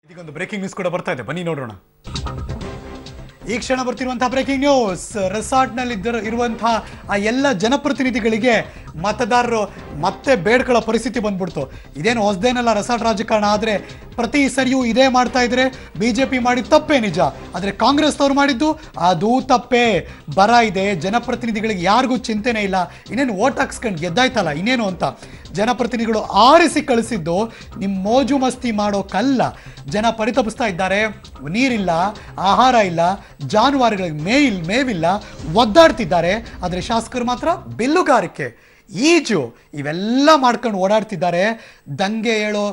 ಇದೀಗೊಂದು breaking news ಕೂಡ ಬರ್ತಾ ಇದೆ, ಬನ್ನಿ ನೋಡೋಣ. ಈ ಕ್ಷಣ ಬರ್ತಿರುವಂತಹ ಬ್ರೇಕಿಂಗ್ ನ್ಯೂಸ್. ರೆಸಾರ್ಟ್ನಲ್ಲಿ ಇರುವಂತಹ ಆ ಎಲ್ಲ ಜನಪ್ರತಿನಿಧಿಗಳಿಗೆ ಮತದಾರರು ಮತ್ತೆ ಬೇಡ್ಕೊಳ್ಳೋ ಪರಿಸ್ಥಿತಿ ಬಂದ್ಬಿಡ್ತು. ಇದೇನು ಹೊಸದೇನಲ್ಲ ರೆಸಾರ್ಟ್ ರಾಜಕಾರಣ, ಆದರೆ ಪ್ರತಿ ಸರಿಯೂ ಇದೇ ಮಾಡ್ತಾ ಇದ್ರೆ ಬಿಜೆಪಿ ಮಾಡಿದ ತಪ್ಪೇ ನಿಜ, ಆದರೆ ಕಾಂಗ್ರೆಸ್ನವ್ರು ಮಾಡಿದ್ದು ಅದು ತಪ್ಪೇ. ಬರ ಇದೆ, ಜನಪ್ರತಿನಿಧಿಗಳಿಗೆ ಯಾರಿಗೂ ಚಿಂತೆನೇ ಇಲ್ಲ, ಇನ್ನೇನು ಓಟ್ ಹಾಕ್ಸ್ಕೊಂಡು ಗೆದ್ದಾಯ್ತಲ್ಲ ಇನ್ನೇನು ಅಂತ. ಜನಪ್ರತಿನಿಧಿಗಳು ಆರಿಸಿ ಕಳಿಸಿದ್ದು ನಿಮ್ಮ ಮೋಜು ಮಸ್ತಿ ಮಾಡೋಕ್ಕಲ್ಲ. ಜನ ಪರಿತಪಿಸ್ತಾ ಇದ್ದಾರೆ, ನೀರಿಲ್ಲ, ಆಹಾರ ಇಲ್ಲ, ಜಾನುವಾರುಗಳಿಗೆ ಮೇವಿಲ್ಲ, ಒದ್ದಾಡ್ತಿದ್ದಾರೆ. ಆದರೆ ಶಾಸಕರು ಮಾತ್ರ ಬಿಲ್ಲುಗಾರಿಕೆ, ಈಜು ಇವೆಲ್ಲ ಮಾಡ್ಕೊಂಡು ಓಡಾಡ್ತಿದ್ದಾರೆ. ದಂಗೆ ಹೇಳೋ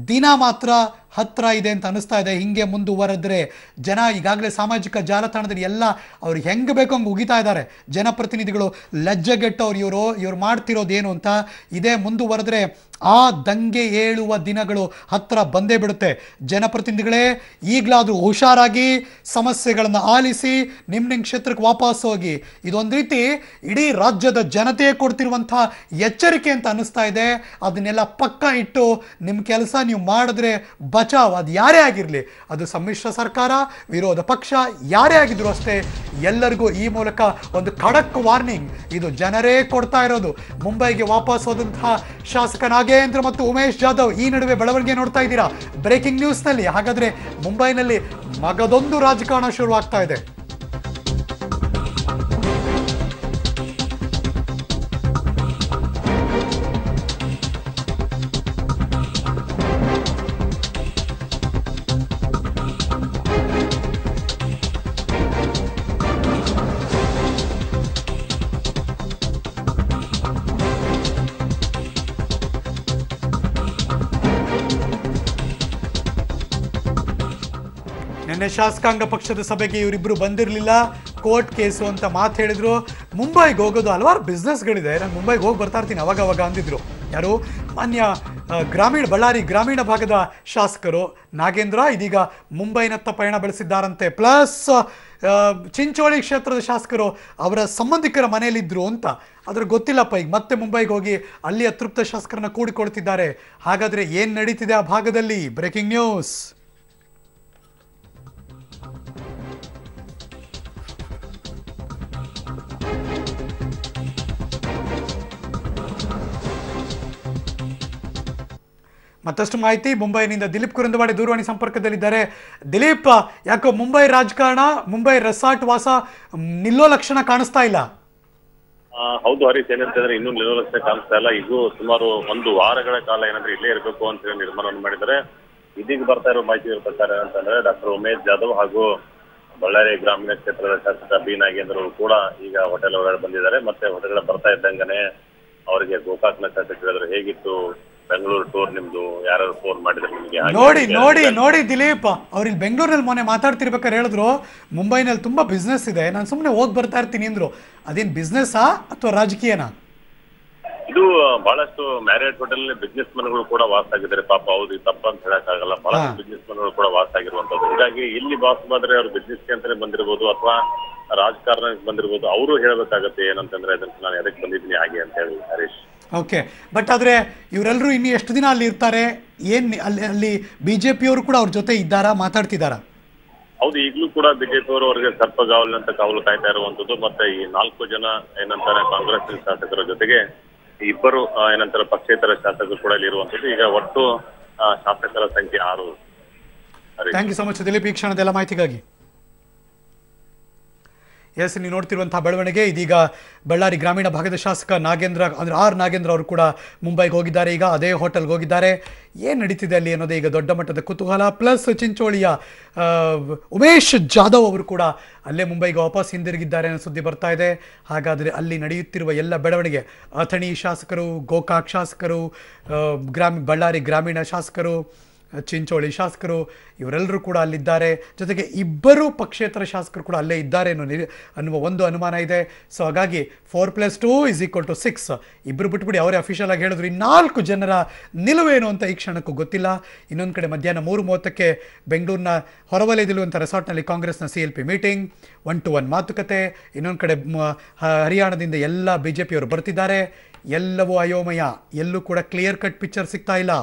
ದಿನ ಮಾತ್ರ ಹತ್ರ ಇದೆ ಅಂತ ಅನಿಸ್ತಾ ಇದೆ. ಹಿಂಗೆ ಮುಂದುವರೆದ್ರೆ ಜನ ಈಗಾಗಲೇ ಸಾಮಾಜಿಕ ಜಾಲತಾಣದಲ್ಲಿ ಎಲ್ಲ ಅವ್ರು ಹೆಂಗೆ ಬೇಕೋ ಹಂಗೆ ಉಗಿತಾ ಇದ್ದಾರೆ. ಜನಪ್ರತಿನಿಧಿಗಳು ಲಜ್ಜೆಗೆಟ್ಟವ್ರು ಇವ್ರು ಮಾಡ್ತಿರೋದೇನು ಅಂತ. ಇದೇ ಮುಂದುವರೆದ್ರೆ ಆ ದಂಗೆ ಏಳುವ ದಿನಗಳು ಹತ್ರ ಬಂದೇ ಬಿಡುತ್ತೆ. ಜನಪ್ರತಿನಿಧಿಗಳೇ ಈಗಲಾದರೂ ಹುಷಾರಾಗಿ ಸಮಸ್ಯೆಗಳನ್ನು ಆಲಿಸಿ ನಿಮ್ಮ ಕ್ಷೇತ್ರಕ್ಕೆ ವಾಪಸ್ ಹೋಗಿ. ಇದೊಂದು ರೀತಿ ಇಡೀ ರಾಜ್ಯದ ಜನತೆ ಕೊಡ್ತಿರುವಂಥ ಎಚ್ಚರಿಕೆ ಅಂತ ಅನ್ನಿಸ್ತಾ ಇದೆ. ಅದನ್ನೆಲ್ಲ ಪಕ್ಕ ಇಟ್ಟು ನಿಮ್ಮ ಕೆಲಸ ನೀವು ಮಾಡಿದ್ರೆ ಬಚಾವ್. ಅದು ಯಾರೇ ಆಗಿರಲಿ, ಅದು ಸಮ್ಮಿಶ್ರ ಸರ್ಕಾರ, ವಿರೋಧ ಪಕ್ಷ, ಯಾರೇ ಆಗಿದ್ರು ಅಷ್ಟೇ, ಎಲ್ಲರಿಗೂ ಈ ಮೂಲಕ ಒಂದು ಖಡಕ್ ವಾರ್ನಿಂಗ್ ಇದು ಜನರೇ ಕೊಡ್ತಾ ಇರೋದು. ಮುಂಬೈಗೆ ವಾಪಸ್ ಹೋದಂತಹ ಶಾಸಕ ನಾಗೇಂದ್ರ ಮತ್ತು ಉಮೇಶ್ ಜಾಧವ್ ಈ ನಡುವೆ ಬೆಳವಣಿಗೆ ನೋಡ್ತಾ ಇದ್ದೀರಾ ಬ್ರೇಕಿಂಗ್ ನ್ಯೂಸ್ನಲ್ಲಿ. ಹಾಗಾದ್ರೆ ಮುಂಬೈನಲ್ಲಿ ಮಗದೊಂದು ರಾಜಕಾರಣ ಶುರುವಾಗ್ತಾ ಇದೆ. ನಿನ್ನೆ ಶಾಸಕಾಂಗ ಪಕ್ಷದ ಸಭೆಗೆ ಇವರಿಬ್ಬರು ಬಂದಿರಲಿಲ್ಲ, ಕೋರ್ಟ್ ಕೇಸು ಅಂತ ಮಾತು ಹೇಳಿದ್ರು. ಮುಂಬೈಗೆ ಹೋಗೋದು ಹಲವಾರು ಬಿಸ್ನೆಸ್ಗಳಿದೆ, ನಾನು ಮುಂಬೈಗೆ ಹೋಗಿ ಬರ್ತಾ ಇರ್ತೀನಿ ಅವಾಗ ಅಂದಿದ್ರು. ಯಾರು? ಮಾನ್ಯ ಬಳ್ಳಾರಿ ಗ್ರಾಮೀಣ ಭಾಗದ ಶಾಸಕರು ನಾಗೇಂದ್ರ ಇದೀಗ ಮುಂಬೈನತ್ತ ಪಯಣ ಬೆಳೆಸಿದ್ದಾರಂತೆ. ಪ್ಲಸ್ ಚಿಂಚೋಳಿ ಕ್ಷೇತ್ರದ ಶಾಸಕರು ಅವರ ಸಂಬಂಧಿಕರ ಮನೆಯಲ್ಲಿದ್ದರು ಅಂತ. ಆದರೆ ಗೊತ್ತಿಲ್ಲಪ್ಪ, ಈಗ ಮತ್ತೆ ಮುಂಬೈಗೆ ಹೋಗಿ ಅಲ್ಲಿ ಅತೃಪ್ತ ಶಾಸಕರನ್ನ ಕೂಡಿಕೊಳ್ತಿದ್ದಾರೆ. ಹಾಗಾದರೆ ಏನು ನಡೀತಿದೆ ಆ ಭಾಗದಲ್ಲಿ? Breaking news. ಮತ್ತಷ್ಟು ಮಾಹಿತಿ ಮುಂಬೈನಿಂದ ದಿಲೀಪ್ ಕುರಂದವಾಡಿ ದೂರವಾಣಿ ಸಂಪರ್ಕದಲ್ಲಿದ್ದಾರೆ. ದಿಲೀಪ್, ಯಾಕೋ ಮುಂಬೈ ರಾಜಕಾರಣ, ಮುಂಬೈ ರೆಸಾರ್ಟ್ ವಾಸ ನಿಲ್ಲೋ ಲಕ್ಷಣ ಕಾಣಿಸ್ತಾ ಇಲ್ಲ? ಹೌದು ಹರೀಶ್, ಏನಂತಂದ್ರೆ ಇನ್ನೂ ನಿಲ್ಲೋ ಲಕ್ಷಣ ಕಾಣಿಸ್ತಾ ಇಲ್ಲ. ಇದು ಸುಮಾರು ಒಂದು ವಾರಗಳ ಕಾಲ ಏನಂದ್ರೆ ಇಲ್ಲೇ ಇರಬೇಕು ಅಂತ ಹೇಳಿ ನಿರ್ಮಾಣವನ್ನು ಮಾಡಿದ್ದಾರೆ. ಇದೀಗ ಬರ್ತಾ ಇರೋ ಮಾಹಿತಿ ಪ್ರಕಾರ ಏನಂತಂದ್ರೆ ಡಾಕ್ಟರ್ ಉಮೇಶ್ ಜಾಧವ್ ಹಾಗೂ ಬಳ್ಳಾರಿ ಗ್ರಾಮೀಣ ಕ್ಷೇತ್ರದ ಶಾಸಕ ಬಿ ನಾಗೇಂದ್ರ ಅವರು ಕೂಡ ಈಗ ಹೋಟೆಲ್ ಒಳಗಡೆ ಬಂದಿದ್ದಾರೆ. ಮತ್ತೆ ಹೋಟೆಲ್ ಬರ್ತಾ ಇದ್ದಂಗನೆ ಅವರಿಗೆ ಗೋಕಾಕ್ನ ಶಾಸಕ ಹೇಳಿದ್ರು, ಹೇಗಿತ್ತು ಬೆಂಗಳೂರು ಟೂರ್ ನಿಮ್ದು, ಯಾರು ಫೋನ್ ಮಾಡಿದ್ರೆ ನಿಮಗೆ? ನೋಡಿ ದಿಲೀಪ್, ಅವ್ರಿಗೆ ಬೆಂಗಳೂರಲ್ಲಿ ಮೊನ್ನೆ ಮಾತಾಡ್ತಿರ್ಬೇಕಾದ್ರೆ ಹೇಳಿದ್ರು ಮುಂಬೈನಲ್ಲಿ ತುಂಬಾ ಬಿಸ್ನೆಸ್ ಇದೆ, ನಾನು ಸುಮ್ಮನೆ ಹೋಗಿ ಬರ್ತಾ ಇರ್ತೀನಿ ಅಂದ್ರು. ಅದೇನ್ ಬಿಸ್ನೆಸ್ಸಾ ಅಥವಾ ರಾಜಕೀಯನಾ? ಇದು ಬಹಳಷ್ಟು ಮ್ಯಾರಿಯಟ್ ಹೋಟೆಲ್ ಬಿಸ್ನೆಸ್ ಮನ್ಗಳು ಕೂಡ ವಾಸ ಆಗಿದ್ದಾರೆ. ಪಾಪ ಹೌದು, ತಪ್ಪ ಅಂತ ಹೇಳಕ್ ಆಗಲ್ಲ, ಬಹಳಷ್ಟು ಬಿಸ್ನೆಸ್ ಮನ್ಗಳು ಕೂಡ ವಾಸ ಆಗಿರುವಂತದ್ದು. ಹೀಗಾಗಿ ಇಲ್ಲಿ ವಾಸ ಮಾಡಿದ್ರೆ ಅವ್ರು ಬಿಸ್ನೆಸ್ ಅಂತಾನೆ ಬಂದಿರ್ಬೋದು ಅಥವಾ ರಾಜಕಾರಣಕ್ಕೆ ಬಂದಿರ್ಬೋದು. ಅವರು ಹೇಳ್ಬೇಕಾಗತ್ತೆ ಏನಂತಂದ್ರೆ ಅದಕ್ಕೆ ನಾನು ಎದಕ್ಕೆ ಬಂದಿದ್ದೀನಿ ಹಾಗೆ ಅಂತ ಹೇಳಿ ಹರೀಶ್. ಓಕೆ, ಬಟ್ ಆದರೆ ಇವರೆಲ್ಲರೂ ಇನ್ನು ಎಷ್ಟು ದಿನ ಅಲ್ಲಿ ಇರ್ತಾರೆ? ಏನು ಅಲ್ಲಿ ಬಿಜೆಪಿಯವರು ಕೂಡ ಅವ್ರ ಜೊತೆ ಇದ್ದಾರಾ, ಮಾತಾಡ್ತಿದ್ದಾರಾ? ಹೌದು, ಈಗಲೂ ಕೂಡ ಬಿಜೆಪಿ ಅವರು ಅವರಿಗೆ ಸರ್ಪಗಾವಲು ಅಂತ ಕಾವಲು ಕಾಯ್ತಾ ಇರುವಂತದ್ದು. ಮತ್ತೆ ಈ 4 ಜನ ಏನಂತಾರೆ ಕಾಂಗ್ರೆಸ್ ಶಾಸಕರ ಜೊತೆಗೆ ಇಬ್ಬರು ಏನಂತಾರೆ ಪಕ್ಷೇತರ ಶಾಸಕರು ಕೂಡ ಇಲ್ಲಿ ಇರುವಂತದ್ದು. ಈಗ ಒಟ್ಟು ಶಾಸಕರ ಸಂಖ್ಯೆ 6. Thank you so much Dileep, ಈ ಕ್ಷಣದೆಲ್ಲ ಮಾಹಿತಿಗಾಗಿ. ಎಸ್, ನೀವು ನೋಡ್ತಿರುವಂತಹ ಬೆಳವಣಿಗೆ ಇದೀಗ ಬಳ್ಳಾರಿ ಗ್ರಾಮೀಣ ಭಾಗದ ಶಾಸಕ ನಾಗೇಂದ್ರ ಅಂದರೆ ನಾಗೇಂದ್ರ ಅವರು ಕೂಡ ಮುಂಬೈಗೆ ಹೋಗಿದ್ದಾರೆ. ಈಗ ಅದೇ ಹೋಟೆಲ್ಗೆ ಹೋಗಿದ್ದಾರೆ. ಏನು ನಡೀತಿದೆ ಅಲ್ಲಿ ಅನ್ನೋದೇ ಈಗ ದೊಡ್ಡ ಮಟ್ಟದ ಕುತೂಹಲ. ಪ್ಲಸ್ ಚಿಂಚೋಳಿಯ ಉಮೇಶ್ ಜಾಧವ್ ಅವರು ಕೂಡ ಅಲ್ಲೇ ಮುಂಬೈಗೆ ವಾಪಸ್ ಹಿಂದಿರುಗಿದ್ದಾರೆ ಅನ್ನೋ ಸುದ್ದಿ ಬರ್ತಾ ಇದೆ. ಹಾಗಾದರೆ ಅಲ್ಲಿ ನಡೆಯುತ್ತಿರುವ ಎಲ್ಲ ಬೆಳವಣಿಗೆ, ಅಥಣಿ ಶಾಸಕರು, ಗೋಕಾಕ್ ಶಾಸಕರು, ಬಳ್ಳಾರಿ ಗ್ರಾಮೀಣ ಶಾಸಕರು, ಚಿಂಚೋಳಿ ಶಾಸಕರು ಇವರೆಲ್ಲರೂ ಕೂಡ ಅಲ್ಲಿದ್ದಾರೆ. ಜೊತೆಗೆ ಇಬ್ಬರು ಪಕ್ಷೇತರ ಶಾಸಕರು ಕೂಡ ಅಲ್ಲೇ ಇದ್ದಾರೆ ಅನ್ನುವ ಒಂದು ಅನುಮಾನ ಇದೆ. ಸೊ ಹಾಗಾಗಿ 4+2 = 6 ಇಬ್ಬರು ಬಿಟ್ಬಿಡಿ, ಅವರೇ ಅಫಿಷಿಯಲ್ ಆಗಿ ಹೇಳಿದ್ರು. 4 ಜನರ ನಿಲುವೇನು ಅಂತ ಈ ಕ್ಷಣಕ್ಕೂ ಗೊತ್ತಿಲ್ಲ. ಇನ್ನೊಂದು ಕಡೆ ಮಧ್ಯಾಹ್ನ 3:30ಕ್ಕೆ ಬೆಂಗಳೂರಿನ ಹೊರವಲಯದಲ್ಲಿರುವಂಥ ರೆಸಾರ್ಟ್ನಲ್ಲಿ ಕಾಂಗ್ರೆಸ್ನ CLP ಮೀಟಿಂಗ್, 1-to-1 ಮಾತುಕತೆ. ಇನ್ನೊಂದು ಕಡೆ ಹರಿಯಾಣದಿಂದ ಎಲ್ಲ ಬಿಜೆಪಿಯವರು ಬರ್ತಿದ್ದಾರೆ. ಎಲ್ಲವೂ ಅಯೋಮಯ, ಎಲ್ಲೂ ಕೂಡ ಕ್ಲಿಯರ್ ಕಟ್ ಪಿಕ್ಚರ್ ಸಿಗ್ತಾ ಇಲ್ಲ.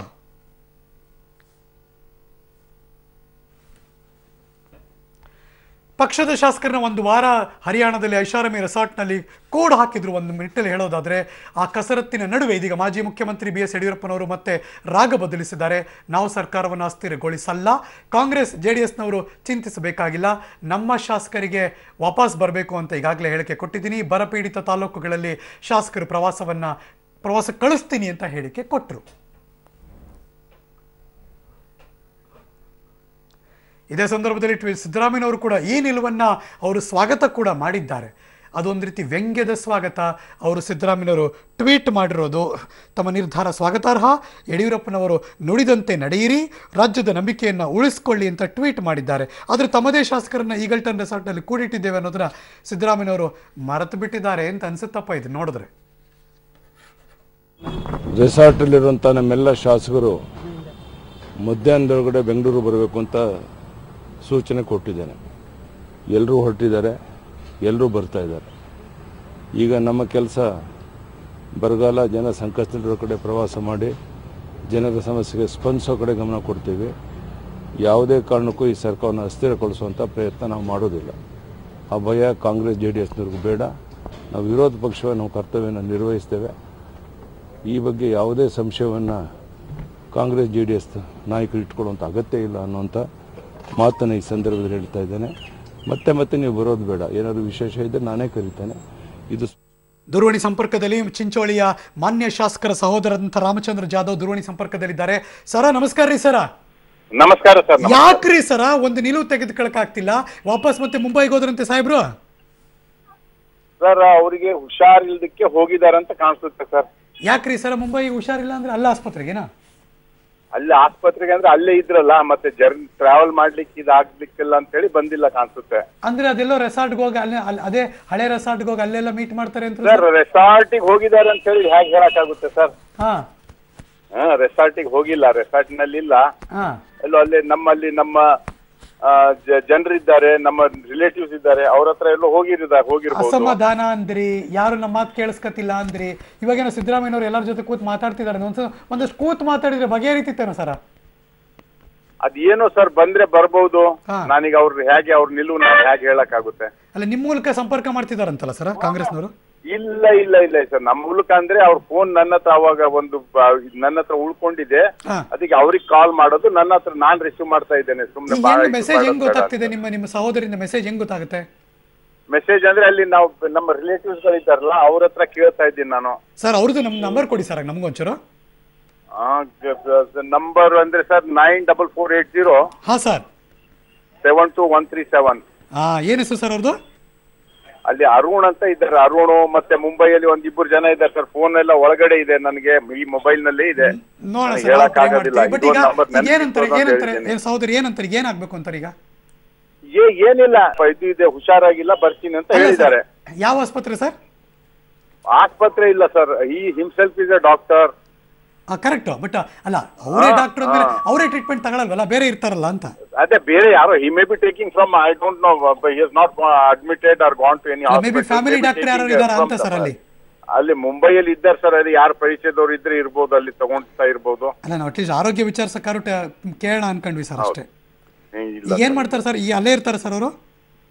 ಪಕ್ಷದ ಶಾಸಕರನ್ನ ಒಂದು ವಾರ ಹರಿಯಾಣದಲ್ಲಿ ಐಷಾರಾಮಿ ರೆಸಾರ್ಟ್ನಲ್ಲಿ ಕೋಡ್ ಹಾಕಿದ್ರು. ಒಂದು ಮಿನಿಟಲ್ಲಿ ಹೇಳೋದಾದರೆ ಆ ಕಸರತ್ತಿನ ನಡುವೆ ಇದೀಗ ಮಾಜಿ ಮುಖ್ಯಮಂತ್ರಿ ಬಿ ಎಸ್ ಯಡಿಯೂರಪ್ಪನವರು ಮತ್ತೆ ರಾಗ ಬದಲಿಸಿದ್ದಾರೆ. ನಾವು ಸರ್ಕಾರವನ್ನು ಅಸ್ಥಿರಗೊಳಿಸಲ್ಲ, ಕಾಂಗ್ರೆಸ್ JDSನವರು ಚಿಂತಿಸಬೇಕಾಗಿಲ್ಲ, ನಮ್ಮ ಶಾಸಕರಿಗೆ ವಾಪಸ್ ಬರಬೇಕು ಅಂತ ಈಗಾಗಲೇ ಹೇಳಿಕೆ ಕೊಟ್ಟಿದ್ದೀನಿ. ಬರಪೀಡಿತ ತಾಲೂಕುಗಳಲ್ಲಿ ಶಾಸಕರು ಪ್ರವಾಸ ಕಳಿಸ್ತೀನಿ ಅಂತ ಹೇಳಿಕೆ ಕೊಟ್ಟರು. ಇದೇ ಸಂದರ್ಭದಲ್ಲಿ ಸಿದ್ದರಾಮಯ್ಯನವರು ಕೂಡ ಈ ನಿಲುವನ್ನು ಅವರು ಸ್ವಾಗತ ಕೂಡ ಮಾಡಿದ್ದಾರೆ. ಅದೊಂದು ರೀತಿ ವ್ಯಂಗ್ಯದ ಸ್ವಾಗತ. ಅವರು ಸಿದ್ದರಾಮಯ್ಯನವರು ಟ್ವೀಟ್ ಮಾಡಿರೋದು, ತಮ್ಮ ನಿರ್ಧಾರ ಸ್ವಾಗತಾರ್ಹ, ಯಡಿಯೂರಪ್ಪನವರು ನುಡಿದಂತೆ ನಡೆಯಿರಿ, ರಾಜ್ಯದ ನಂಬಿಕೆಯನ್ನು ಉಳಿಸ್ಕೊಳ್ಳಿ ಅಂತ ಟ್ವೀಟ್ ಮಾಡಿದ್ದಾರೆ. ಆದರೆ ತಮ್ಮದೇ ಶಾಸಕರನ್ನ ಈಗಲ್ಟನ್ ರೆಸಾರ್ಟ್ನಲ್ಲಿ ಕೂಡಿಟ್ಟಿದ್ದೇವೆ ಅನ್ನೋದನ್ನ ಸಿದ್ದರಾಮಯ್ಯನವರು ಮರೆತು ಬಿಟ್ಟಿದ್ದಾರೆ ಅಂತ ಅನ್ಸುತ್ತಪ್ಪ ಇದು ನೋಡಿದ್ರೆ. ರೆಸಾರ್ಟಲ್ಲಿರುವಂಥ ನಮ್ಮೆಲ್ಲ ಶಾಸಕರು ಮಧ್ಯಾಹ್ನದೊಳಗಡೆ ಬೆಂಗಳೂರು ಬರಬೇಕು ಅಂತ ಸೂಚನೆ ಕೊಟ್ಟಿದ್ದೇನೆ. ಎಲ್ಲರೂ ಹೊರಟಿದ್ದಾರೆ, ಎಲ್ಲರೂ ಬರ್ತಾ ಇದ್ದಾರೆ. ಈಗ ನಮ್ಮ ಕೆಲಸ ಬರಗಾಲ, ಜನ ಸಂಕಷ್ಟದಲ್ಲಿರೋ ಕಡೆ ಪ್ರವಾಸ ಮಾಡಿ ಜನರ ಸಮಸ್ಯೆಗೆ ಸ್ಪಂದಿಸೋ ಕಡೆ ಗಮನ ಕೊಡ್ತೀವಿ. ಯಾವುದೇ ಕಾರಣಕ್ಕೂ ಈ ಸರ್ಕಾರವನ್ನು ಅಸ್ಥಿರಗೊಳಿಸುವಂಥ ಪ್ರಯತ್ನ ನಾವು ಮಾಡೋದಿಲ್ಲ. ಆ ಭಯ ಕಾಂಗ್ರೆಸ್ JDSನವ್ರಿಗೂ ಬೇಡ. ನಾವು ವಿರೋಧ ಪಕ್ಷವೇ ನಾವು ಕರ್ತವ್ಯವನ್ನು ನಿರ್ವಹಿಸ್ತೇವೆ. ಈ ಬಗ್ಗೆ ಯಾವುದೇ ಸಂಶಯವನ್ನು ಕಾಂಗ್ರೆಸ್ JDS ನಾಯಕರು ಇಟ್ಕೊಳ್ಳುವಂಥ ಅಗತ್ಯ ಇಲ್ಲ ಅನ್ನುವಂಥ ಮಾತನ್ನು ಈ ಸಂದರ್ಭದಲ್ಲಿ ಹೇಳ್ತಾ ಇದ್ದೇನೆ. ಮತ್ತೆ ನೀವು ಬರೋದು ಬೇಡ, ಏನಾದರೂ ವಿಶೇಷ ಇದ್ದರೆ ನಾನೇ ಕರೀತೇನೆ. ಇದು ದೂರವಾಣಿ ಸಂಪರ್ಕದಲ್ಲಿ ಚಿಂಚೋಳಿಯ ಮಾನ್ಯ ಶಾಸಕರ ಸಹೋದರಂತ ರಾಮಚಂದ್ರ ಜಾಧವ್ ದೂರವಾಣಿ ಸಂಪರ್ಕದಲ್ಲಿದ್ದಾರೆ. ಸರ ನಮಸ್ಕಾರ ರೀ. ಸರ ನಮಸ್ಕಾರ ಸರ್. ಯಾಕ್ರಿ ಸರ ಒಂದು ನಿಲುವು ತೆಗೆದುಕೊಳ್ಳಕ್ಕಾಗ್ತಿಲ್ಲ? ವಾಪಸ್ ಮತ್ತೆ ಮುಂಬೈಗೆ ಹೋದ್ರಂತೆ ಸಾಹೇಬ್ರು. ಸರ್ ಅವರಿಗೆ ಹುಷಾರಿಲ್ದಕ್ಕೆ ಹೋಗಿದಾರಂತ ಕಾಣಿಸುತ್ತೆ ಸರ್. ಯಾಕ್ರಿ ಸರ ಮುಂಬೈ ಹುಷಾರಿಲ್ಲ ಅಂದ್ರೆ ಅಲ್ಲ ಆಸ್ಪತ್ರೆಗೆನಾ? ಅಲ್ಲಿ ಆಸ್ಪತ್ರೆಗೆ ಅಂದ್ರೆ ಅಲ್ಲೇ ಇದ್ರಲ್ಲ, ಮತ್ತೆ ಟ್ರಾವೆಲ್ ಮಾಡ್ಲಿಕ್ಕೆ ಇದಾಗ್ಲಿಕ್ಕಿಲ್ಲ ಅಂತ ಹೇಳಿ ಬಂದಿಲ್ಲ ಕಾಣಿಸುತ್ತೆ. ಅಂದ್ರೆ ಅದೆಲ್ಲೋ ರೆಸಾರ್ಟ್ಗೆ ಹೋಗಿ ಅದೇ ಹಳೆ ರೆಸಾರ್ಟ್ಗೆ ಹೋಗಿ ಅಲ್ಲೆಲ್ಲ ಮೀಟ್ ಮಾಡ್ತಾರೆ ಅಂತ ಸರ್. ರೆಸಾರ್ಟಿಗೆ ಹೋಗಿದ್ದಾರೆ ಅಂತ ಹೇಳಿ ಹೇಗೆ ಹೇಳಕ್ಕಾಗುತ್ತೆ ಸರ್? ರೆಸಾರ್ಟಿಗೆ ಹೋಗಿಲ್ಲ, ರೆಸಾರ್ಟ್ ನಲ್ಲಿ ಇಲ್ಲ. ಎಲ್ಲೋ ಅಲ್ಲೇ ನಮ್ಮ ಜನರಿದ್ದಾರೆ, ನಮ್ಮ ರಿಲೇಟಿವ್ಸ್ ಇದ್ದಾರೆ, ಅವ್ರ ಹತ್ರ ಎಲ್ಲೋ ಹೋಗಿರ್ಬೋದು. ಅಸಮಾಧಾನ ಅಂದ್ರಿ, ಯಾರು ನಮ್ಮ ಮಾತು ಕೇಳಿಸ್ಕತಿಲ್ಲ ಅಂದ್ರಿ. ಇವಾಗೇನೋ ಸಿದ್ದರಾಮಯ್ಯನವರು ಎಲ್ಲರ ಜೊತೆ ಕೂತ್ ಮಾತಾಡ್ತಿದ್ದಾರೆ, ಒಂದಷ್ಟು ಕೂತ್ ಮಾತಾಡಿದ್ರೆ ಬಗೆಹರಿತಿತ್ತೇನೋ ಸರ? ಅದೇನೋ ಸರ್, ಬಂದ್ರೆ ಬರ್ಬಹುದು. ನಾನೀಗ ಅವ್ರ ನಿಲುವು ಹೇಗೆ ಹೇಳಕ್ಕಾಗುತ್ತೆ? ಅಲ್ಲ, ನಿಮ್ ಮೂಲಕ ಸಂಪರ್ಕ ಮಾಡ್ತಿದಾರಂತಲ್ಲ ಸರ ಕಾಂಗ್ರೆಸ್ನವರು? ಇಲ್ಲ ಸರ್, ನಮ್ಮ ಮೂಲಕ ಅಂದ್ರೆ ಅವ್ರ ಫೋನ್ ನನ್ನ ಹತ್ರ ಅವಾಗ ನನ್ನ ಹತ್ರ ಉಳ್ಕೊಂಡಿದೆ. ಅದಕ್ಕೆ ಅವ್ರಿಗೆ ಕಾಲ್ ಮಾಡೋದು ನನ್ನ ಹತ್ರ, ನಾನ್ ರಿಸೀವ್ ಮಾಡ್ತಾ ಇದ್ದೇನೆ. ಸುಮ್ನೆ ಮೆಸೇಜ್ ಹೆಂಗ್ ಗೊತ್ತಾಗ್ತಿದೆ? ನಿಮ್ಮ ಸಹೋದರಿಂದ ಮೆಸೇಜ್ ಹೆಂಗ್ ಗೊತ್ತಾಗುತ್ತೆ? ಮೆಸೇಜ್ ಅಂದ್ರೆ ಅಲ್ಲಿ ನಾವು ನಮ್ಮ ರಿಲೇಟಿವ್ಸ್ ಗಳಿದ್ದಾರಲ್ಲ, ಅವ್ರ ಹತ್ರ ಕೇಳ್ತಾ ಇದ್ದೀನಿ ನಾನು. ಸರ್ ಅವ್ರದ್ದು ನಮ್ ನಂಬರ್ ಕೊಡಿ ಸರ್ ನಮ್ಗೊಂಚೂರು. ನಂಬರ್ ಅಂದ್ರೆ ಸರ್ 9448 ಹಾ ಸರ್ 72137. ಏನ್ ಹೆಸರು ಸರ್ ಅವ್ರದ್ದು? ಅಲ್ಲಿ ಅರುಣ್ ಅಂತ ಇದ್ದಾರೆ. ಅರುಣ್ ಮತ್ತೆ ಮುಂಬೈಯಲ್ಲಿ ಒಂದಿಬ್ಬರು ಜನ ಇದ್ದಾರೆ ಸರ್. ಫೋನ್ ಎಲ್ಲ ಒಳಗಡೆ ಇದೆ, ನನಗೆ ಈ ಮೊಬೈಲ್ ನಲ್ಲಿ ಇದೆ. ಸಹೋದರಿ ಏನಂತಾರೆ, ಏನಾಗ್ಬೇಕು ಅಂತಾರೆ ಈಗ? ಏನಿಲ್ಲ, ಇದು ಇದೆ, ಹುಷಾರಾಗಿಲ್ಲ, ಬರ್ತೀನಿ ಅಂತ ಹೇಳಿದ್ದಾರೆ. ಯಾವ ಆಸ್ಪತ್ರೆ ಸರ್? ಆಸ್ಪತ್ರೆ ಇಲ್ಲ ಸರ್, ಈ himself is A doctor. Correct, but ಅಲ್ಲ ಅವರೇ ಡಾಕ್ಟರ್ ಅಂದ್ರೆ ಅವರೇ ಟ್ರೀಟ್ಮೆಂಟ್ ತಗೊಳಲ್ವಲ್ಲ, ಬೇರೆ ಇರ್ತಾರಲ್ಲ ಅಂತ. ಅದೇ ಬೇರೆ ಯಾರೋ, he may be taking from, I don't know, he is not admitted or gone to any hospital. May be family doctor ಯಾರು ಇದ್ದಾರೆ ಅಂತ ಸರ್ ಅಲ್ಲಿ ಮುಂಬೈಯಲ್ಲಿ ಇದ್ದಾರೆ ಸರ್. ಅದು ಯಾರು ಪರಿಚಯದವ್ರು ಇದ್ರೆ ಇರ್ಬೋದು, ಅಲ್ಲಿ ತಗೊಂಡ್ತಾ ಇರ್ಬೋದು. ಅಲ್ಲ, ನಾವು ಅಟ್ಲೀಸ್ಟ್ ಆರೋಗ್ಯ ವಿಚಾರಿಸಕ್ಕಾರು ಕೇಳೋಣ ಅನ್ಕೊಂಡ್ವಿ ಸರ್ ಅಷ್ಟೇ. ಏನ್ ಮಾಡ್ತಾರೆ ಸರ್? ಅಲ್ಲೇ ಇರ್ತಾರೆ ಸರ್ ಅವರು?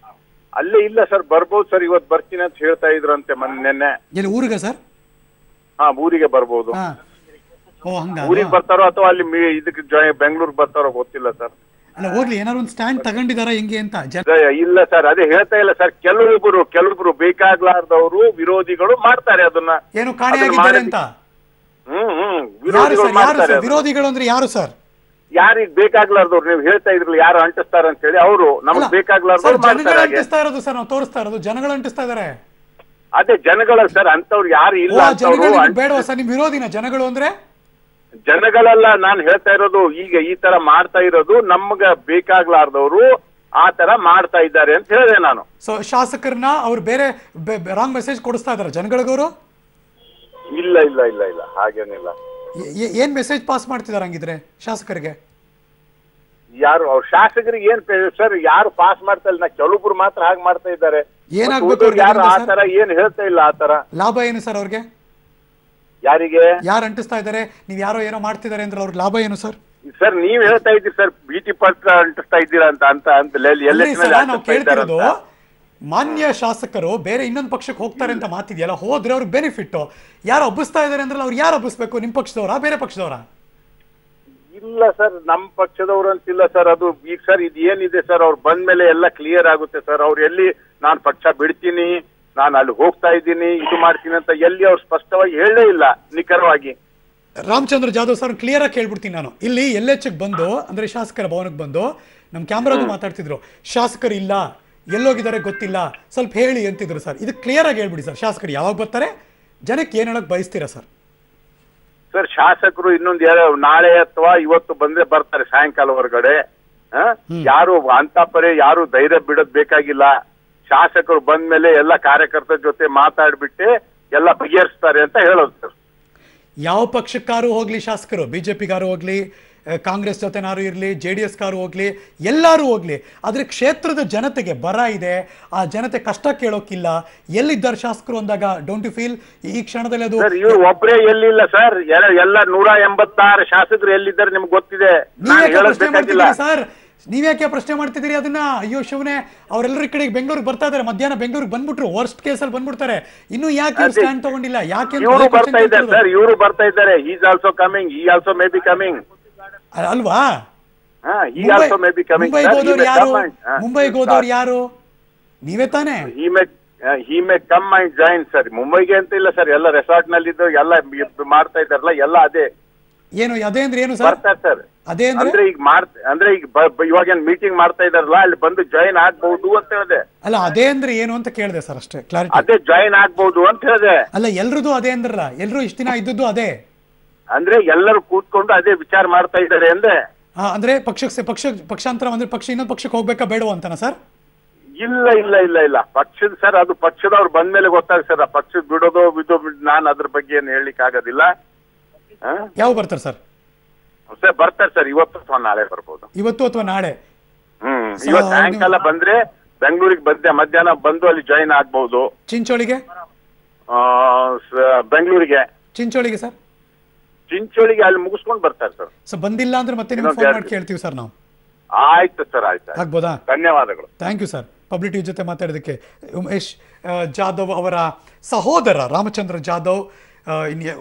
ಅಲ್ಲೇ ಇಲ್ಲ ಸರ್, ಬರ್ಬೋದು ಸರ್. ಇವತ್ತು ಬರ್ತೀನಿ ಅಂತ ಹೇಳ್ತಾ ಇದ್ರಂತೆ ನಿನ್ನೆ. ಎಲ್ಲಿ ಊರಿಗೆ ಸರ್? ಊರಿಗೆ ಬರ್ಬೋದು. ಊರಿಗೆ ಬರ್ತಾರೋ ಅಥವಾ ಅಲ್ಲಿ ಇದಕ್ಕೆ ಬೆಂಗಳೂರಿಗೆ ಬರ್ತಾರೋ ಗೊತ್ತಿಲ್ಲ ಸರ್. ಅಲ್ಲ ಹೋಗ್ಲಿ, ಏನಾದ್ರು ಒಂದು ಸ್ಟ್ಯಾಂಡ್ ತಗೊಂಡಿದಾರ ಹೆಂಗೆ ಅಂತ? ಇಲ್ಲ ಸರ್, ಅದೇ ಹೇಳ್ತಾ ಇಲ್ಲ ಸರ್. ಕೆಲವೊಬ್ರು ಬೇಕಾಗ್ಲಾರ್ದವರು ವಿರೋಧಿಗಳು ಮಾಡ್ತಾರೆ ಅದನ್ನ. ಏನು ಕಾಣೆಯಾಗಿದ್ದಾರೆ ಅಂತ? ವಿರೋಧಿಗಳು ಅಂದ್ರೆ ಯಾರು ಸರ್? ಯಾರಿಗೆ ಬೇಕಾಗ್ಲಾರ್ದವ್ರು ನೀವು ಹೇಳ್ತಾ ಇದ್ರಲ್ಲ, ಯಾರು ಅಂಟಿಸ್ತಾರ ಅಂತ ಹೇಳಿ, ಅವರು ನಮ್ಗೆ ಬೇಕಾಗ್ಲಾರ್ದವ್ರು ಅಂಟಿಸ್ತಾ ಇರೋದು ಸರ್. ನಾವು ತೋರಿಸ್ತಾ ಇರೋದು ಜನಗಳು ಅಂಟಿಸ್ತಾ ಇದಾರೆ. ಅದೇ ಜನಗಳ ಸರ್, ಅಂತವ್ರು ಯಾರು ಇಲ್ಲ. ಬೇಡವಾ ಸರ್ ನಿಮ್ ವಿರೋಧಿನ ಜನಗಳು ಅಂದ್ರೆ? ಜನಗಳೆಲ್ಲ ನಾನು ಹೇಳ್ತಾ ಇರೋದು, ಈಗ ಈ ತರ ಮಾಡ್ತಾ ಇರೋದು ನಮ್ಗ ಬೇಕಾಗ್ಲಾರ್ದವ್ರು ಆ ತರ ಮಾಡ್ತಾ ಇದ್ದಾರೆ ಅಂತ ಹೇಳಿದೆ ನಾನು. ಸೊ ಶಾಸಕರನ್ನ ಅವ್ರು ಬೇರೆ ರಾಂಗ್ ಮೆಸೇಜ್ ಕೊಡಿಸ್ತಾ ಇದಾರೆ ಜನಗಳಿಗವರು? ಇಲ್ಲ ಇಲ್ಲ ಇಲ್ಲ ಇಲ್ಲ, ಹಾಗೇನಿಲ್ಲ. ಏನ್ ಮೆಸೇಜ್ ಪಾಸ್ ಮಾಡ್ತಿದಾರೆ ಹಂಗಿದ್ರೆ ಶಾಸಕರಿಗೆ? ಯಾರು ಅವ್ರ ಶಾಸಕರಿಗೆ ಏನ್ ಸರ್, ಯಾರು ಪಾಸ್ ಮಾಡ್ತಾ ಇಲ್ಲ. ಕೆಲವೊಬ್ರು ಮಾತ್ರ ಹಾಗೆ ಮಾಡ್ತಾ ಇದ್ದಾರೆ. ಏನಾಗ್ಬೇಕು? ಯಾರು ಆ ತರ ಏನ್ ಹೇಳ್ತಾ ಇಲ್ಲ. ಆ ತರ ಲಾಭ ಏನು ಸರ್ ಅವ್ರಿಗೆ? ಯಾರಿಗೆ? ಯಾರು ಅಂಟಿಸ್ತಾ ಇದಾರೆ? ನೀವ್ ಯಾರೋ ಏನೋ ಮಾಡ್ತಿದ್ದಾರೆ ಅಂದ್ರೆ ಅವ್ರಿಗೆ ಲಾಭ ಏನು ಸರ್? ಸರ್ ನೀವ್ ಹೇಳ್ತಾ ಇದ್ದೀರಿ ಸರ್ BT ಪತ್ರ ಅಂಟಿಸ್ತಾ ಇದ್ದೀರಾ ಅಂತ ನಾವು ಕೇಳ್ತಿರೋದು ಮಾನ್ಯ ಶಾಸಕರು ಬೇರೆ ಇನ್ನೊಂದು ಪಕ್ಷಕ್ಕೆ ಹೋಗ್ತಾರೆ ಅಂತ ಮಾತಿದೆಯಲ್ಲ, ಹೋದ್ರೆ ಅವ್ರಿಗೆ ಬೆನಿಫಿಟ್. ಯಾರು ಹಬ್ಬಿಸ್ತಾ ಇದಾರೆ ಅಂದ್ರೆ ಅವ್ರು ಯಾರು ಹಬ್ಬಿಸ್ಬೇಕು? ನಿಮ್ ಪಕ್ಷದವರ ಬೇರೆ ಪಕ್ಷದವರ? ಇಲ್ಲ ಸರ್, ನಮ್ ಪಕ್ಷದವ್ರು ಅಂತಿಲ್ಲ ಸರ್. ಅದು ಈಗ ಸರ್ ಇದು ಏನಿದೆ ಸರ್, ಅವ್ರು ಬಂದ್ಮೇಲೆ ಎಲ್ಲ ಕ್ಲಿಯರ್ ಆಗುತ್ತೆ ಸರ್. ಅವ್ರು ಎಲ್ಲಿ ನಾನು ಪಕ್ಷ ಬಿಡ್ತೀನಿ, ನಾನು ಅಲ್ಲಿ ಹೋಗ್ತಾ ಇದ್ದೀನಿ, ಇದು ಮಾಡ್ತೀನಿ ಅಂತ ಎಲ್ಲಿ ಅವ್ರು ಸ್ಪಷ್ಟವಾಗಿ ಹೇಳಲೇ ಇಲ್ಲ ನಿಖರವಾಗಿ. ರಾಮಚಂದ್ರ ಜಾಧವ್ ಸರ್ ಕ್ಲಿಯರ್ ಆಗಿ ಕೇಳ್ಬಿಡ್ತೀನಿ ನಾನು. ಇಲ್ಲಿ LH ಬಂದು ಅಂದ್ರೆ ಶಾಸಕರ ಭವನಕ್ಕೆ ಬಂದು ನಮ್ ಕ್ಯಾಮ್ರಾಗೂ ಮಾತಾಡ್ತಿದ್ರು, ಶಾಸಕರು ಇಲ್ಲ, ಎಲ್ಲೋಗಿದ್ದಾರೆ ಗೊತ್ತಿಲ್ಲ, ಸ್ವಲ್ಪ ಹೇಳಿ ಅಂತಿದ್ರು ಸರ್. ಇದು ಕ್ಲಿಯರ್ ಆಗಿ ಹೇಳ್ಬಿಡಿ ಸರ್, ಶಾಸಕರು ಯಾವಾಗ ಬರ್ತಾರೆ, ಜನಕ್ಕೆ ಏನ್ ಹೇಳಕ್ ಬಯಸ್ತೀರಾ ಸರ್? ಸರ್ ಶಾಸಕರು ಇನ್ನೊಂದು ನಾಳೆ ಅಥವಾ ಇವತ್ತು ಬಂದ್ರೆ ಬರ್ತಾರೆ ಸಾಯಂಕಾಲ ಹೊರಗಡೆ. ಯಾರು ಅಂತಾಪರೆ ಯಾರು ಧೈರ್ಯ ಬಿಡೋದ್ ಬೇಕಾಗಿಲ್ಲ. ಶಾಸಕರು ಬಂದ್ಮೇಲೆ ಎಲ್ಲ ಕಾರ್ಯಕರ್ತರ ಜೊತೆ ಮಾತಾಡ್ಬಿಟ್ಟೆ ಎಲ್ಲ ಬಗೆಹರಿಸ್ತಾರೆ ಅಂತ ಹೇಳೋದು ಸರ್. ಯಾವ ಪಕ್ಷಕ್ಕಾರು ಹೋಗ್ಲಿ ಶಾಸಕರು, ಬಿಜೆಪಿಗಾರು ಹೋಗ್ಲಿ, ಕಾಂಗ್ರೆಸ್ ಜೊತೆನಾರು ಇರಲಿ, JDS ಕಾರು ಹೋಗ್ಲಿ, ಎಲ್ಲರೂ ಹೋಗ್ಲಿ, ಆದ್ರೆ ಕ್ಷೇತ್ರದ ಜನತೆಗೆ ಬರ ಇದೆ, ಆ ಜನತೆ ಕಷ್ಟ ಕೇಳೋಕಿಲ್ಲ. ಎಲ್ಲಿದ್ದಾರೆ ಶಾಸಕರು ಅಂದಾಗ ಡೋಂಟ್ ಯು ಫೀಲ್ ಈ ಕ್ಷಣದಲ್ಲಿ ಅದು ಇವ್ರು ಒಬ್ಬರೇ ಎಲ್ಲಿಲ್ಲ ಸರ್, ಎಲ್ಲ 186 ಶಾಸಕರು ಎಲ್ಲಿದ್ದಾರೆ ನಿಮ್ಗೆ ಗೊತ್ತಿದೆ. ಸರ್ ನೀವ್ಯಾಕೆ ಪ್ರಶ್ನೆ ಮಾಡ್ತಿದ್ದೀರಿ ಅದನ್ನ? ಅಯ್ಯೋ ಶಿವನೇ, ಅವರೆಲ್ಲರೂ ಈ ಕಡೆ ಬೆಂಗಳೂರಿಗೆ ಬರ್ತಾ ಇದಾರೆ, ಮಧ್ಯಾಹ್ನ ಬೆಂಗಳೂರಿಗೆ ಬಂದ್ಬಿಟ್ರು, ವರ್ಸ್ಟ್ ಕೇಸಲ್ಲಿ ಬಂದ್ಬಿಡ್ತಾರೆ. ಇನ್ನು ಯಾಕೆ ಸ್ಟ್ಯಾಂಡ್ ತಗೊಂಡಿಲ್ಲ? ಯಾಕೆ ಇವರು ಬರ್ತಾ ಇದ್ದಾರೆ ಸರ್, ಇವರು ಬರ್ತಾ ಇದ್ದಾರೆ. He is also coming, he also may be coming ಅಲ್ವಾ? ಮುಂಬೈಗೆ ಹೋದವ್ರು ಯಾರು? ನೀವೇ ತಾನೇ? He may come and join sir. ಮುಂಬೈಗೆ ಅಂತ ಇಲ್ಲ ಸರ್, ಎಲ್ಲ ರೆಸಾರ್ಟ್ ನಲ್ಲಿ ಇದ್ದು ಎಲ್ಲ ಮಾಡ್ತಾ ಇದ್ದಾರಲ್ಲ, ಎಲ್ಲ ಅದೇ. ಏನು ಅದೇ ಅಂದ್ರೆ ಏನು ಸರ್? ಬರ್ತಾರೆ ಸರ್. ಅದೇ ಅಂದ್ರೆ ಈಗ ಇವಾಗ ಏನ್ ಮೀಟಿಂಗ್ ಮಾಡ್ತಾ ಇದಾರಲ್ಲ, ಅಲ್ಲಿ ಬಂದು ಜಾಯಿನ್ ಆಗ್ಬಹುದು ಅಂತ ಹೇಳಿದೆ. ಅಲ್ಲ ಅದೇ ಅಂದ್ರೆ ಏನು ಅಂತ ಕೇಳಿದೆ ಸರ್, ಅಷ್ಟೇ ಕ್ಲಾರಿಟಿ. ಅದೇ ಜಾಯಿನ್ ಆಗ್ಬಹುದು ಅಂತ ಹೇಳಿದೆ. ಅಲ್ಲ ಎಲ್ರದು ಅದೇ ಅಂದ್ರಲ್ಲ, ಎಲ್ರು ಇಷ್ಟ ದಿನ ಇದ್ದದ್ದು ಅದೇ ಅಂದ್ರೆ ಎಲ್ಲರೂ ಕೂತ್ಕೊಂಡು ಅದೇ ವಿಚಾರ ಮಾಡ್ತಾ ಇದ್ದಾರೆ ಅಂದ್ರೆ. ಅಂದ್ರೆ ಪಕ್ಷಾಂತರ ಅಂದ್ರೆ ಪಕ್ಷ ಇನ್ನೊಂದು ಪಕ್ಷಕ್ಕೆ ಹೋಗ್ಬೇಕಾ ಬೇಡವ ಅಂತನಾ ಸರ್? ಇಲ್ಲ ಇಲ್ಲ ಇಲ್ಲ ಇಲ್ಲ, ಪಕ್ಷದ ಸರ್, ಅದು ಪಕ್ಷದವ್ರು ಬಂದ್ಮೇಲೆ ಗೊತ್ತಾಗ ಸರ್. ಆ ಪಕ್ಷದ ಬಿಡೋದು ಇದು ನಾನು ಅದ್ರ ಬಗ್ಗೆ ಏನು ಹೇಳಲಿಕ್ಕೆ ಆಗೋದಿಲ್ಲ. ಯಾವ ಬರ್ತಾರೆ ಸರ್? ಸರ್ ಬರ್ತಾರೆ ಸರ್, ಇವತ್ತು ಅಥವಾ ನಾಳೆ ಬರ್ಬೋದು. ಇವತ್ತು ಅಥವಾ ನಾಳೆ? ಇವತ್ತು ಸಾಯಂಕಾಲ ಬಂದ್ರೆ ಬೆಂಗಳೂರಿಗೆ ಬಂದೆ, ಮಧ್ಯಾಹ್ನ ಬಂದು ಅಲ್ಲಿ ಜಾಯಿನ್ ಆಗ್ಬಹುದು. ಚಿಂಚೋಳಿಗೆ? ಬೆಂಗಳೂರಿಗೆ. ಚಿಂಚೋಳಿಗೆ ಸರ್? ಚಿಂಚೋಳಿಗೆ ಅಲ್ಲಿ ಮುಗಿಸ್ಕೊಂಡು ಬರ್ತಾರೆ ಸರ್. ಸೊ ಬಂದಿಲ್ಲ ಅಂದ್ರೆ ಮತ್ತೆ ನಿಮ್ಗೆ ಫೋನ್ ಮಾಡಿ ಕೇಳ್ತೀವಿ ಸರ್ ನಾವು. ಆಯ್ತು ಸರ್, ಆಯ್ತು. ಆಗ್ಬೋದಾ? ಧನ್ಯವಾದಗಳು. Thank you sir public TV ಜೊತೆ ಮಾತಾಡೋದಕ್ಕೆ. ಉಮೇಶ್ ಜಾಧವ್ ಅವರ ಸಹೋದರ ರಾಮಚಂದ್ರ ಜಾಧವ್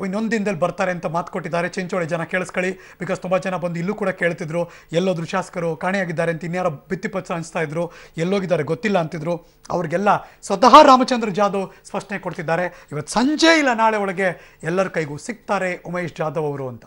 ಇನ್ನೊಂದು ದಿನದಲ್ಲಿ ಬರ್ತಾರೆ ಅಂತ ಮಾತು ಕೊಟ್ಟಿದ್ದಾರೆ. ಚಿಂಚೋಳಿ ಜನ ಕೇಳಿಸ್ಕೊಳ್ಳಿ, ಬಿಕಾಸ್ ತುಂಬ ಜನ ಬಂದು ಇಲ್ಲೂ ಕೂಡ ಕೇಳ್ತಿದ್ರು, ಎಲ್ಲೋದ್ರು ಶಾಸಕರು ಕಾಣೆಯಾಗಿದ್ದಾರೆ ಅಂತ, ಇನ್ಯಾರೋ ಭಿತ್ತಿಪತ್ರ ಅನಿಸ್ತಾ ಇದ್ರು, ಎಲ್ಲೋಗಿದ್ದಾರೆ ಗೊತ್ತಿಲ್ಲ ಅಂತಿದ್ರು. ಅವ್ರಿಗೆಲ್ಲ ಸ್ವತಃ ರಾಮಚಂದ್ರ ಜಾಧವ್ ಸ್ಪಷ್ಟನೆ ಕೊಡ್ತಿದ್ದಾರೆ. ಇವತ್ತು ಸಂಜೆ ಇಲ್ಲ ನಾಳೆ ಒಳಗೆ ಎಲ್ಲರ ಕೈಗೂ ಸಿಗ್ತಾರೆ ಉಮೇಶ್ ಜಾಧವ್ ಅವರು ಅಂತ.